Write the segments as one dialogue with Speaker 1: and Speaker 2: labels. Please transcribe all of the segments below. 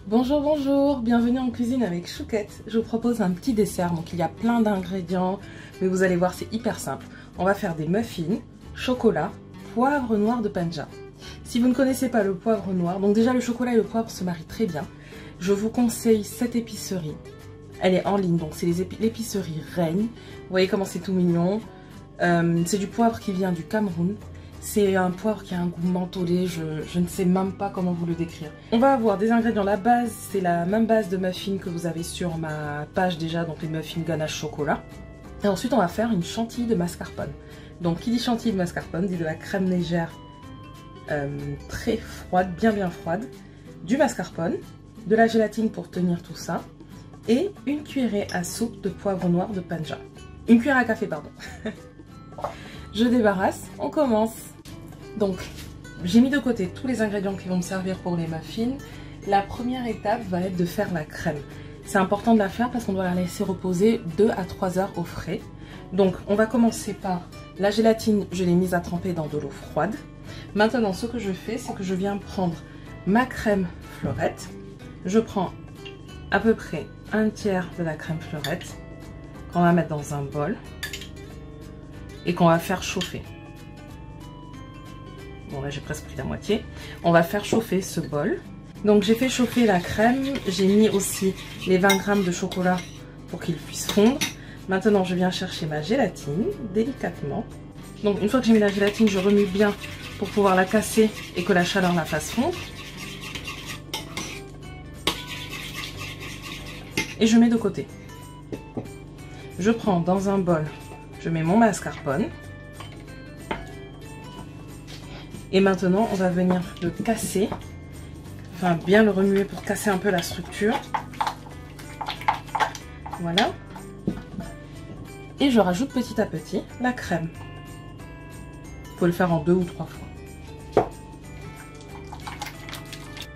Speaker 1: Bonjour, bonjour, bienvenue en cuisine avec Chouquette. Je vous propose un petit dessert, donc il y a plein d'ingrédients, mais vous allez voir c'est hyper simple. On va faire des muffins, chocolat, poivre noir de Panja. Si vous ne connaissez pas le poivre noir, donc déjà le chocolat et le poivre se marient très bien. Je vous conseille cette épicerie. Elle est en ligne, donc c'est l'épicerie Règne. Vous voyez comment c'est tout mignon. C'est du poivre qui vient du Cameroun. C'est un poivre qui a un goût mentholé, je ne sais même pas comment vous le décrire. On va avoir des ingrédients, la base, c'est la même base de muffins que vous avez sur ma page déjà, donc les muffins ganache chocolat. Et ensuite on va faire une chantilly de mascarpone. Donc qui dit chantilly de mascarpone, dit de la crème légère très froide, bien froide, du mascarpone, de la gélatine pour tenir tout ça, et une cuillerée à soupe de poivre noir de Panja. Une cuillère à café, pardon. Je débarrasse, on commence. Donc, j'ai mis de côté tous les ingrédients qui vont me servir pour les muffins. La première étape va être de faire la crème. C'est important de la faire parce qu'on doit la laisser reposer 2 à 3 heures au frais. Donc, on va commencer par la gélatine, je l'ai mise à tremper dans de l'eau froide. Maintenant, ce que je fais, c'est que je viens prendre ma crème fleurette. Je prends à peu près un tiers de la crème fleurette qu'on va mettre dans un bol et qu'on va faire chauffer. Bon là j'ai presque pris la moitié. On va faire chauffer ce bol. Donc j'ai fait chauffer la crème, j'ai mis aussi les 20 g de chocolat pour qu'il puisse fondre. Maintenant je viens chercher ma gélatine délicatement. Donc une fois que j'ai mis la gélatine, je remue bien pour pouvoir la casser et que la chaleur la fasse fondre. Et je mets de côté. Je prends dans un bol, je mets mon mascarpone. Et maintenant, on va venir le casser. Enfin, bien le remuer pour casser un peu la structure. Voilà. Et je rajoute petit à petit la crème. Vous pouvez le faire en 2 ou 3 fois.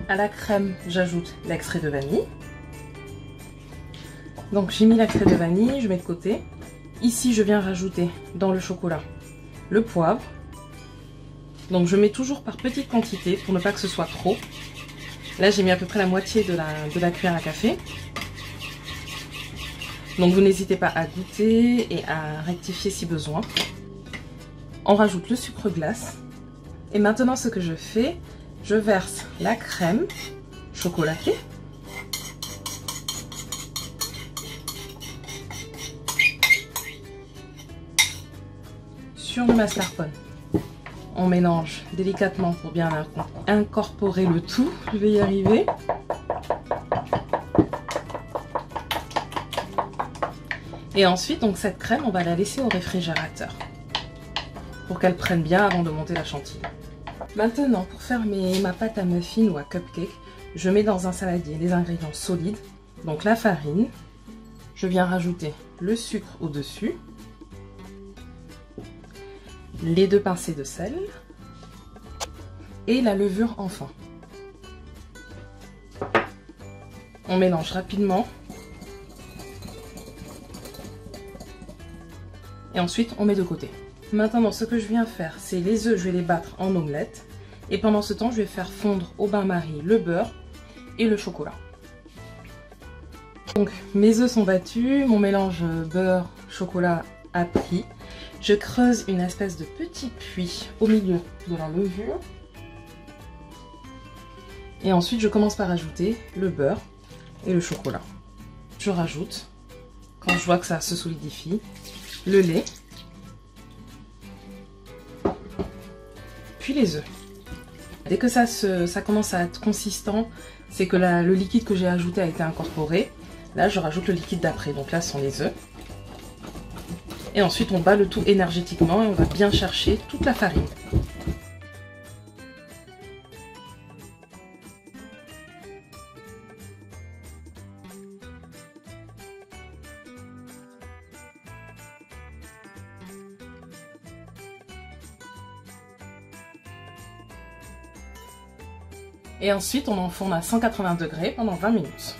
Speaker 1: À la crème, j'ajoute l'extrait de vanille. Donc j'ai mis l'extrait de vanille, je mets de côté. Ici, je viens rajouter dans le chocolat le poivre. Donc je mets toujours par petite quantité pour ne pas que ce soit trop. Là, j'ai mis à peu près la moitié de la cuillère à café. Donc vous n'hésitez pas à goûter et à rectifier si besoin. On rajoute le sucre glace. Et maintenant, ce que je fais, je verse la crème chocolatée. Sur le mascarpone. On mélange délicatement pour bien incorporer le tout. Je vais y arriver. Et ensuite, donc cette crème, on va la laisser au réfrigérateur pour qu'elle prenne bien avant de monter la chantilly. Maintenant, pour faire ma pâte à muffin ou à cupcake, je mets dans un saladier les ingrédients solides. Donc la farine, je viens rajouter le sucre au-dessus. Les 2 pincées de sel et la levure enfin. On mélange rapidement et ensuite on met de côté. Maintenant, ce que je viens faire, c'est les œufs, je vais les battre en omelette et pendant ce temps, je vais faire fondre au bain-marie le beurre et le chocolat. Donc mes œufs sont battus, mon mélange beurre-chocolat a pris. Je creuse une espèce de petit puits au milieu de la levure. Et ensuite, je commence par ajouter le beurre et le chocolat. Je rajoute, quand je vois que ça se solidifie, le lait. Puis les œufs. Dès que ça commence à être consistant, c'est que le liquide que j'ai ajouté a été incorporé. Là, je rajoute le liquide d'après. Donc là, ce sont les œufs. Et ensuite, on bat le tout énergétiquement et on va bien chercher toute la farine. Et ensuite, on enfourne à 180 degrés pendant 20 minutes.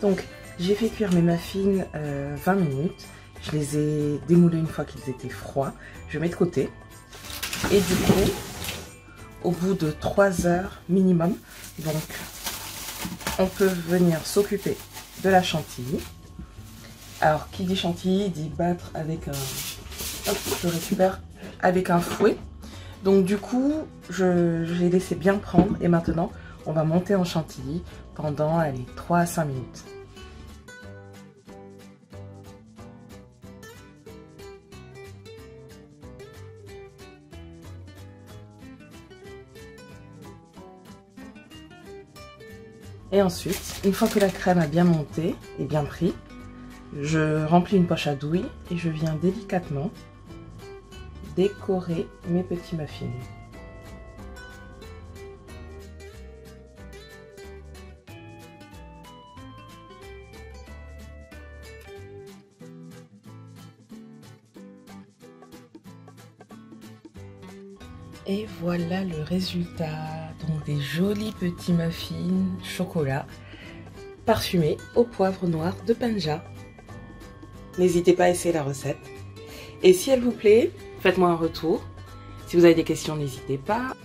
Speaker 1: Donc, j'ai fait cuire mes muffins 20 minutes. Je les ai démoulés une fois qu'ils étaient froids. Je mets de côté. Et du coup, au bout de 3 heures minimum, donc on peut venir s'occuper de la chantilly. Alors, qui dit chantilly dit battre avec un... Hop, je récupère avec un fouet. Donc du coup, j'ai laissé bien prendre et maintenant, on va monter en chantilly pendant, allez, 3 à 5 minutes. Et ensuite, une fois que la crème a bien monté et bien pris, je remplis une poche à douille et je viens délicatement décorer mes petits muffins. Et voilà le résultat, donc des jolis petits muffins chocolat parfumés au poivre noir de Panja. N'hésitez pas à essayer la recette. Et si elle vous plaît, faites-moi un retour. Si vous avez des questions, n'hésitez pas.